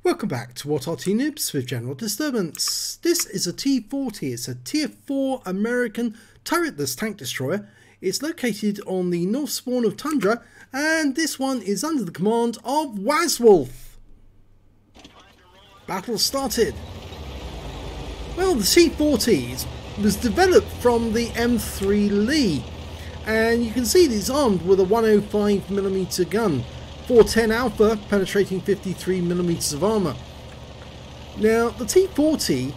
Welcome back to what Arty Noobs with General Disturbance. This is a T40, it's a Tier 4 American turretless tank destroyer. It's located on the north spawn of Tundra, and this one is under the command of Wazwulf. Battle started. Well, the T40 was developed from the M3 Lee, and you can see that it's armed with a 105mm gun. 410 Alpha, penetrating 53mm of armour. Now, the T40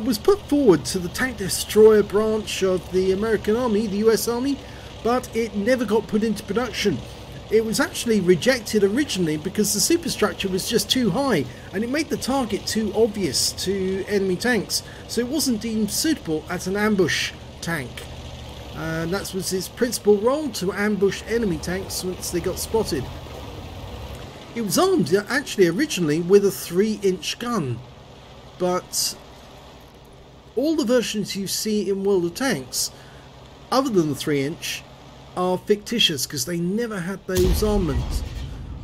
was put forward to the tank destroyer branch of the American Army, the US Army, but it never got put into production. It was actually rejected originally because the superstructure was just too high and it made the target too obvious to enemy tanks, so it wasn't deemed suitable as an ambush tank. And that was its principal role, to ambush enemy tanks once they got spotted. It was armed actually originally with a 3-inch gun, but all the versions you see in World of Tanks, other than the 3-inch, are fictitious because they never had those armaments.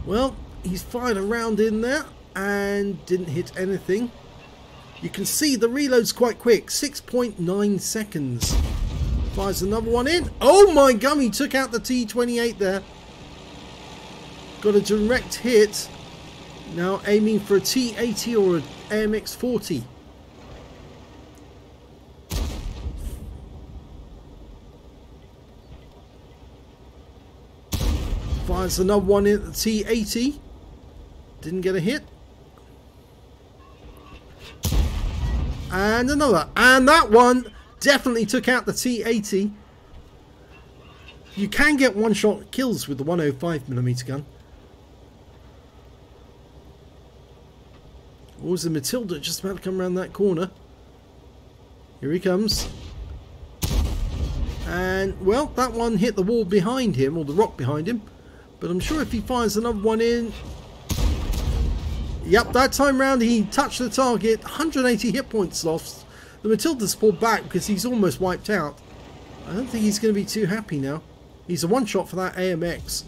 Well, he's fired a round in there and didn't hit anything. You can see the reload's quite quick, 6.9 seconds. Fires another one in. Oh my gum, he took out the T28 there. Got a direct hit. Now aiming for a T80 or an AMX40. Fires another one in at the T80. Didn't get a hit. And another. And that one definitely took out the T80. You can get one-shot kills with the 105mm gun. Oh, there's a Matilda just about to come around that corner. Here he comes. And, well, that one hit the wall behind him, or the rock behind him. But I'm sure if he fires another one in... Yep, that time round he touched the target. 180 hit points lost. The Matilda's pulled back because he's almost wiped out. I don't think he's going to be too happy now. He's a one-shot for that AMX.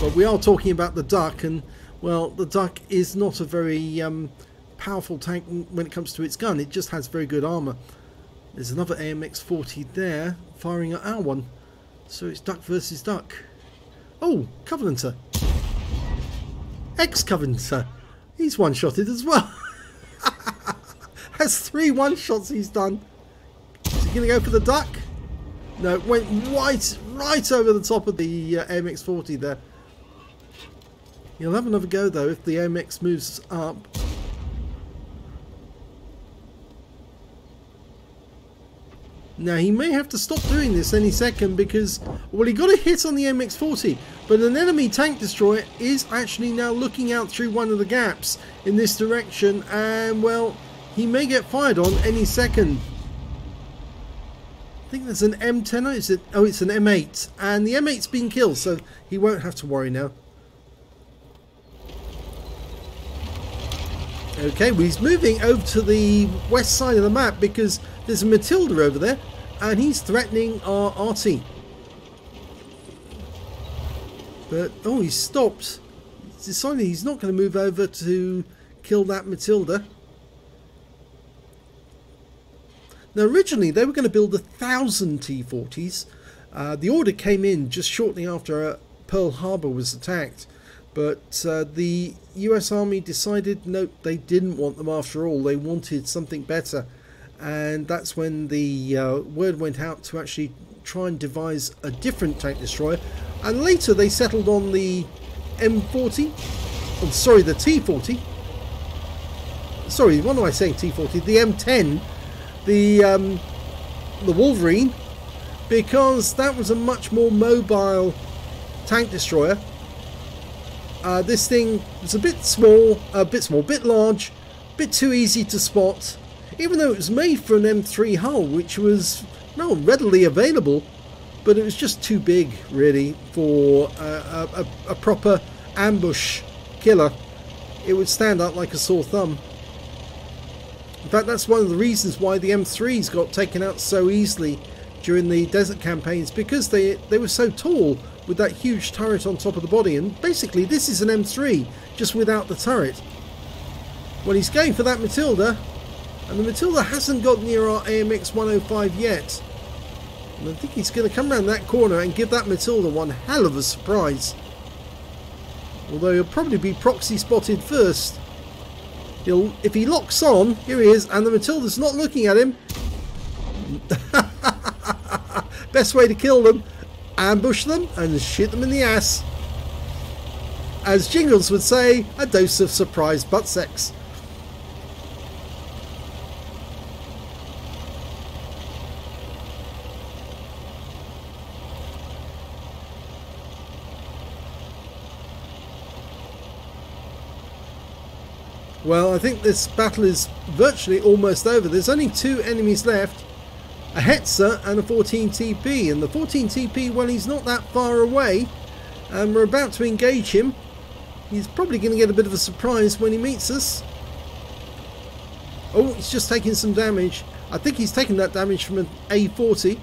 But we are talking about the Duck, and... well, the Duck is not a very powerful tank when it comes to its gun. It just has very good armour. There's another AMX40 there, firing at our one. So it's Duck versus Duck. Oh, Covenanter. Ex-Covenanter. He's one-shotted as well. That's 3 one-shots he's done. Is he going to go for the Duck? No, it went right over the top of the AMX40 there. He'll have another go though if the AMX moves up. Now he may have to stop doing this any second because, well, he got a hit on the AMX40, but an enemy tank destroyer is actually now looking out through one of the gaps in this direction, and well, he may get fired on any second. I think there's an M10, or is it? Oh, it's an M8, and the M8's been killed, so he won't have to worry now. Okay, well, he's moving over to the west side of the map because there's a Matilda over there and he's threatening our Arty. But, oh, he's stopped. He's decided he's not going to move over to kill that Matilda. Now, originally they were going to build 1,000 T40s. The order came in just shortly after Pearl Harbor was attacked. But the US Army decided no, they didn't want them after all. They wanted something better. And that's when the word went out to actually try and devise a different tank destroyer. And later they settled on the M40. Oh, sorry, the T40. Sorry, what am I saying, T40? The M10. The Wolverine. Because that was a much more mobile tank destroyer. This thing was a bit small, bit large, a bit too easy to spot, even though it was made for an M3 hull, which was not readily available, but it was just too big, really, for a proper ambush killer. It would stand out like a sore thumb. In fact, that's one of the reasons why the M3s got taken out so easily during the desert campaigns, because they were so tall with that huge turret on top of the body. And basically this is an M3 just without the turret. Well, he's going for that Matilda, and the Matilda hasn't got near our AMX 105 yet. And I think he's going to come around that corner and give that Matilda one hell of a surprise. Although he'll probably be proxy spotted first. If he locks on, here he is, and the Matilda's not looking at him. Best way to kill them: ambush them and shoot them in the ass. As Jingles would say, a dose of surprise butt sex. Well, I think this battle is virtually almost over. There's only two enemies left, a Hetzer and a 14 TP. And the 14 TP, well, he's not that far away, and we're about to engage him. He's probably going to get a bit of a surprise when he meets us. Oh, he's just taking some damage. I think he's taken that damage from an A40.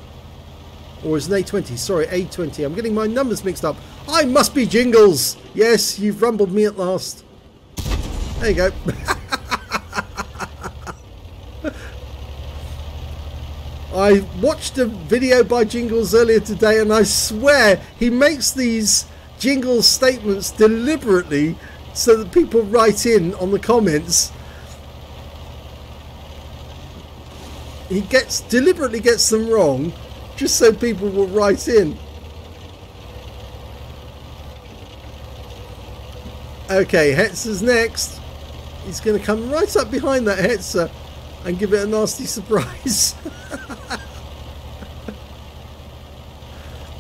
Or is it an A20? Sorry, A20. I'm getting my numbers mixed up. I must be Jingles! Yes, you've rumbled me at last. There you go. I watched a video by Jingles earlier today, and I swear he makes these Jingles statements deliberately so that people write in on the comments. He deliberately gets them wrong just so people will write in. Okay, Hetzer's next. He's going to come right up behind that Hetzer and give it a nasty surprise.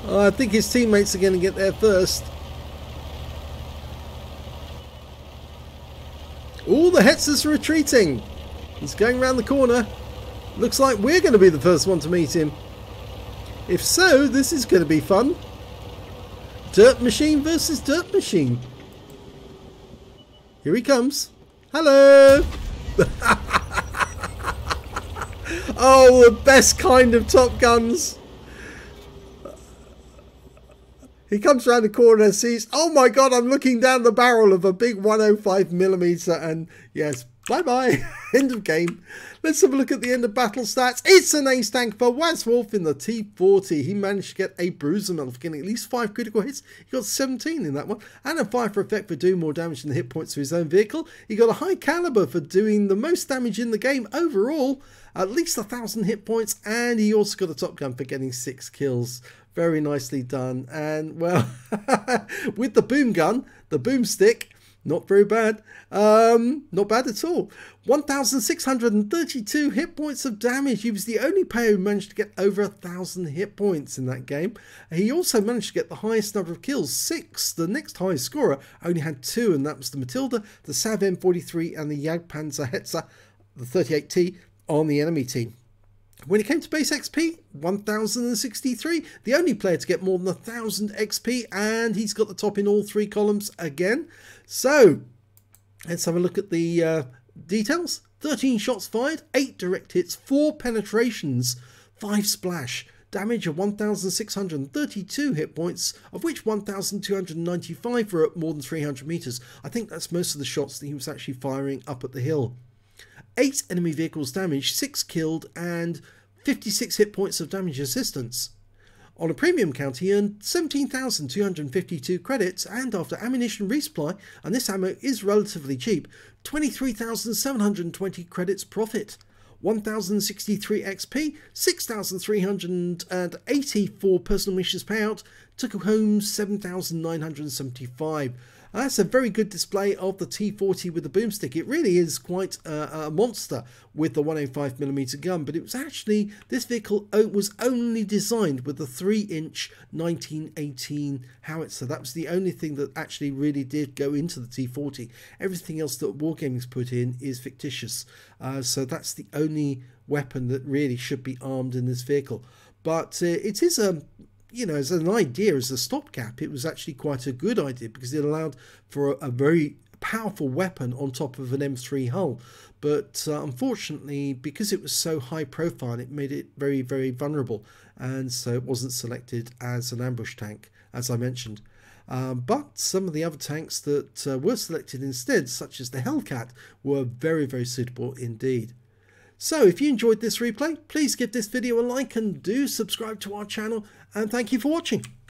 I think his teammates are going to get there first. All the Hetzer's retreating. He's going around the corner. Looks like we're going to be the first one to meet him. If so, this is going to be fun. Dirt machine versus dirt machine. Here he comes. Hello! Oh, the best kind of Top Guns. He comes around the corner and sees, oh my god, I'm looking down the barrel of a big 105mm, and yes, bye-bye. End of game. Let's have a look at the end of battle stats. It's an ace tank for Wazwulf in the T40. He managed to get a bruiser medal for getting at least 5 critical hits. He got 17 in that one, and a 5 for effect for doing more damage than the hit points to his own vehicle. He got a high caliber for doing the most damage in the game overall, at least 1,000 hit points, and he also got a top gun for getting 6 kills. Very nicely done. And well, with the boom gun, the boomstick, not very bad. Not bad at all. 1,632 hit points of damage. He was the only player who managed to get over 1,000 hit points in that game. He also managed to get the highest number of kills, 6. The next highest scorer only had 2, and that was the Matilda, the Sav M43, and the Jagdpanzer Hetzer, the 38T, on the enemy team. When it came to base XP, 1,063, the only player to get more than 1,000 XP, and he's got the top in all 3 columns again. So, let's have a look at the details. 13 shots fired, 8 direct hits, 4 penetrations, 5 splash, damage of 1,632 hit points, of which 1,295 were at more than 300 meters. I think that's most of the shots that he was actually firing up at the hill. 8 enemy vehicles damaged, 6 killed, and 56 hit points of damage assistance. On a premium count, he earned 17,252 credits, and after ammunition resupply, and this ammo is relatively cheap, 23,720 credits profit. 1,063 XP, 6,384 personal missions payout, took home 7,975. That's a very good display of the T40 with the boomstick. It really is quite a monster with the 105mm gun, but it was actually, this vehicle was only designed with the 3-inch 1918 howitzer. That was the only thing that actually really did go into the T40. Everything else that Wargaming's put in is fictitious. So that's the only weapon that really should be armed in this vehicle. But it is a... you know, as an idea, as a stopgap, it was actually quite a good idea because it allowed for a very powerful weapon on top of an M3 hull, but unfortunately, because it was so high profile, it made it very, very vulnerable, and so it wasn't selected as an ambush tank, as I mentioned. But some of the other tanks that were selected instead, such as the Hellcat, were very, very suitable indeed. So if you enjoyed this replay, please give this video a like and do subscribe to our channel, and thank you for watching.